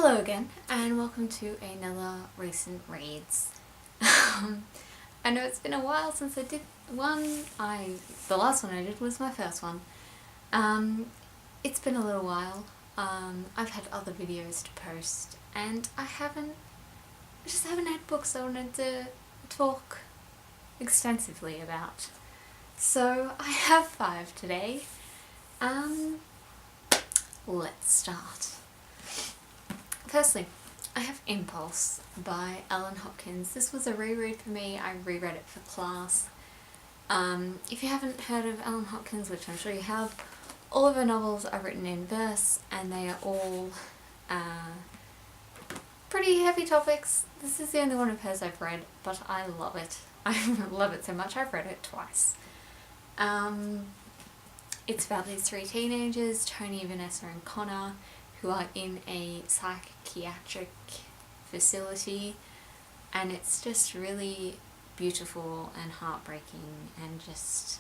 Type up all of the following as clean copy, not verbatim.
Hello again, and welcome to another recent reads. I know it's been a while since I did one. The last one I did was my first one. It's been a little while. I've had other videos to post, and I just haven't had books I wanted to talk extensively about. So I have 5 today. Let's start. Firstly, I have Impulse by Ellen Hopkins. This was a reread for me. I reread it for class. If you haven't heard of Ellen Hopkins, which I'm sure you have, all of her novels are written in verse and they are all pretty heavy topics. This is the only one of hers I've read, but I love it. I love it so much I've read it twice. It's about these 3 teenagers, Tony, Vanessa and Connor, who are in a psychiatric facility, and it's just really beautiful and heartbreaking and just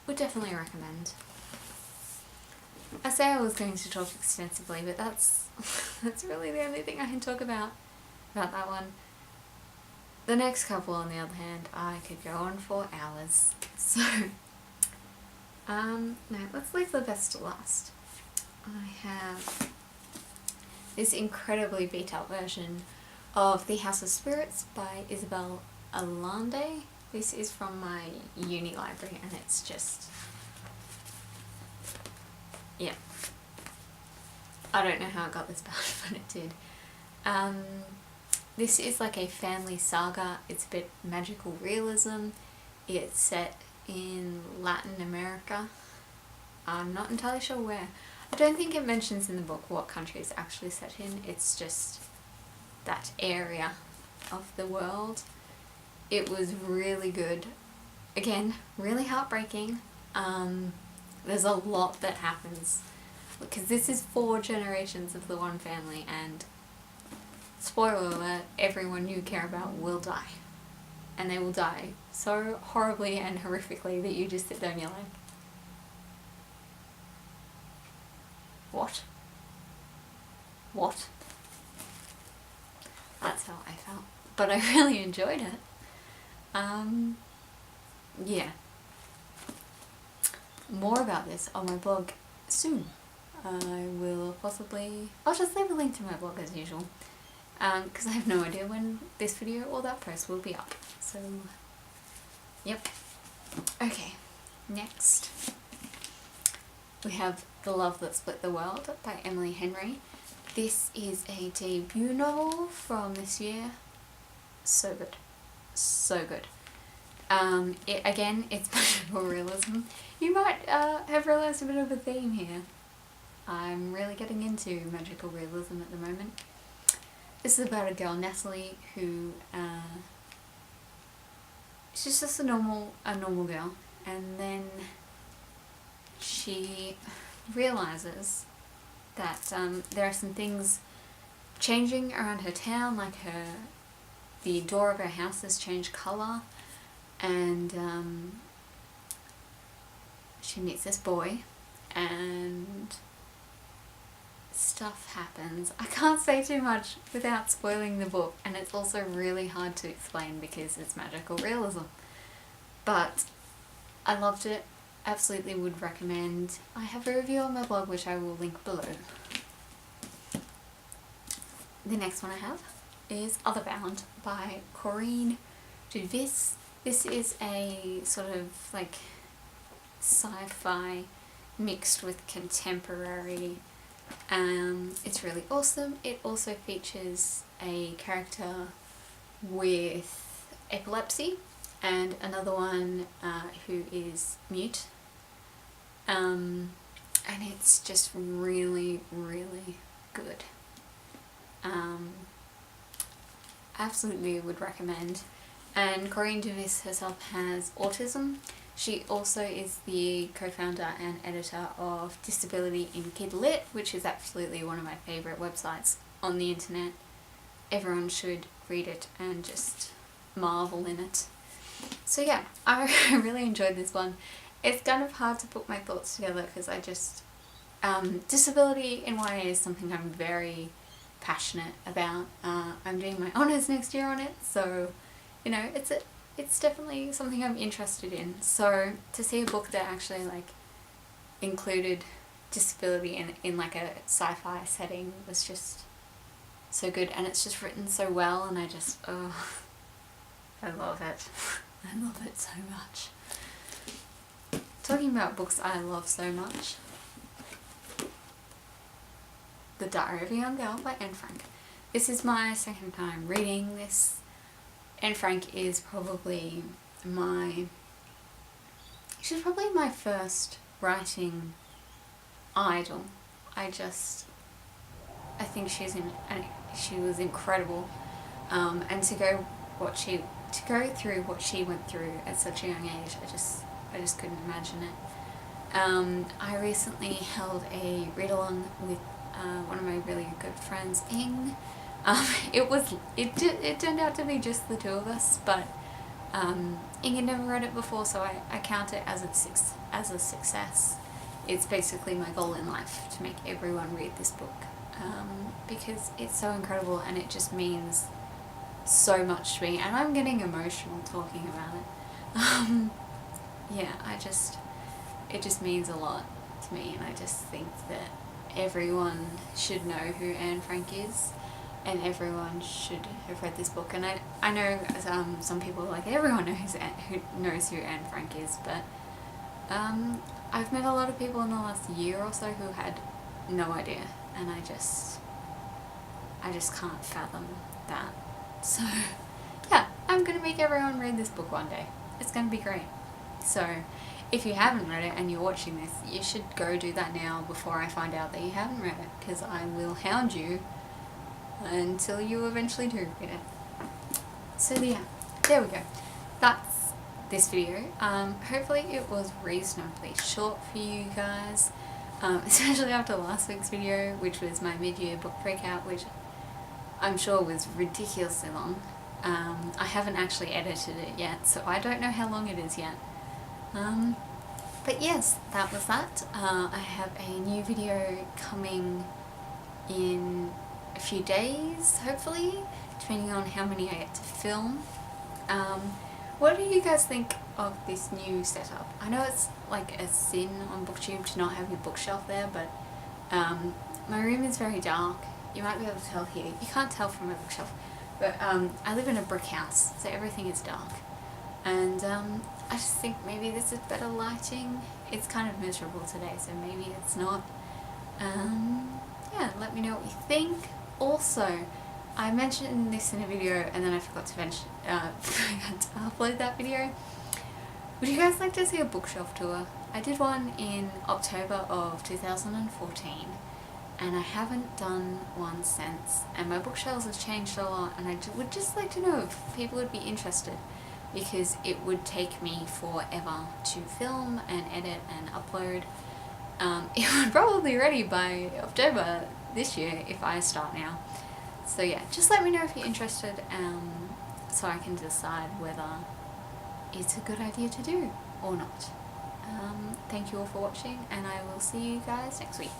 would definitely recommend. I say I was going to talk extensively, but that's really the only thing I can talk about that one. The next couple, on the other hand, I could go on for hours. So now let's leave the best to last. I have this incredibly beat up version of The House of Spirits by Isabel Allende. This is from my uni library and it's just, yeah. I don't know how it got this bad, but it did. This is like a family saga. It's a bit magical realism. It's set in Latin America. I'm not entirely sure where. I don't think it mentions in the book what country it's actually set in. It's just that area of the world. It was really good. Again, really heartbreaking. There's a lot that happens because this is 4 generations of the one family, and spoiler alert, everyone you care about will die. And they will die so horribly and horrifically that you just sit there and you're like, What? That's how I felt. But I really enjoyed it. Yeah. More about this on my blog soon. I'll just leave a link to my blog as usual. Because I have no idea when this video or that post will be up. So, yep. Okay, next we have The Love That Split the World by Emily Henry. This is a debut novel from this year. So good. So good. It's magical realism. You might have realised a bit of a theme here. I'm really getting into magical realism at the moment. This is about a girl, Natalie, who she's just a normal girl, and then she realizes that there are some things changing around her town, like the door of her house has changed colour, and she meets this boy and stuff happens. I can't say too much without spoiling the book, and it's also really hard to explain because it's magical realism. But I loved it. Absolutely would recommend. I have a review on my blog which I will link below. The next one I have is Otherbound by Corinne Duvis. This is a sort of like sci-fi mixed with contemporary. It's really awesome. It also features a character with epilepsy and another one who is mute. And it's just really, really good. Absolutely would recommend. And Corinne Duvis herself has autism. She also is the co-founder and editor of Disability in Kid Lit, which is absolutely one of my favourite websites on the internet. Everyone should read it and just marvel in it. So yeah, I really enjoyed this one. It's kind of hard to put my thoughts together because I disability in YA is something I'm very passionate about. I'm doing my honours next year on it, so you know, it's definitely something I'm interested in. So to see a book that actually like included disability in like a sci-fi setting was just so good, and it's just written so well, and I just I love it. I love it so much. Talking about books I love so much, The Diary of a Young Girl by Anne Frank. This is my second time reading this. Anne Frank is probably she's probably my first writing idol. I think she was incredible, and to go through what she went through at such a young age, I just couldn't imagine it. I recently held a read-along with one of my really good friends, Ing. It turned out to be just the two of us, but Ing had never read it before, so I count it as a success. It's basically my goal in life to make everyone read this book, because it's so incredible and it just means so much to me, and I'm getting emotional talking about it. Yeah, it just means a lot to me, and I just think that everyone should know who Anne Frank is, and everyone should have read this book. And I know some people are like, everyone knows who Anne Frank is, but I've met a lot of people in the last year or so who had no idea, and I just can't fathom that. So yeah, I'm gonna make everyone read this book one day. It's gonna be great. So if you haven't read it and you're watching this, you should go do that now before I find out that you haven't read it, because I will hound you until you eventually do read it. So yeah, there we go. That's this video. Hopefully it was reasonably short for you guys, especially after last week's video, which was my mid-year book breakout, which I'm sure was ridiculously long. I haven't actually edited it yet, so I don't know how long it is yet. But yes, that was that. I have a new video coming in a few days, hopefully, depending on how many I get to film. What do you guys think of this new setup? I know it's like a sin on BookTube to not have your bookshelf there, but my room is very dark. You might be able to tell here. You can't tell from my bookshelf, but I live in a brick house, so everything is dark. And I just think maybe this is better lighting. It's kind of miserable today, so maybe it's not. Yeah, let me know what you think. Also, I mentioned this in a video and then I forgot to upload that video. Would you guys like to see a bookshelf tour? I did one in October of 2014 and I haven't done one since, and my bookshelves have changed a lot, and I would just like to know if people would be interested, because it would take me forever to film and edit and upload. It would probably be ready by October this year if I start now. So yeah, just let me know if you're interested, so I can decide whether it's a good idea to do or not. Thank you all for watching, and I will see you guys next week.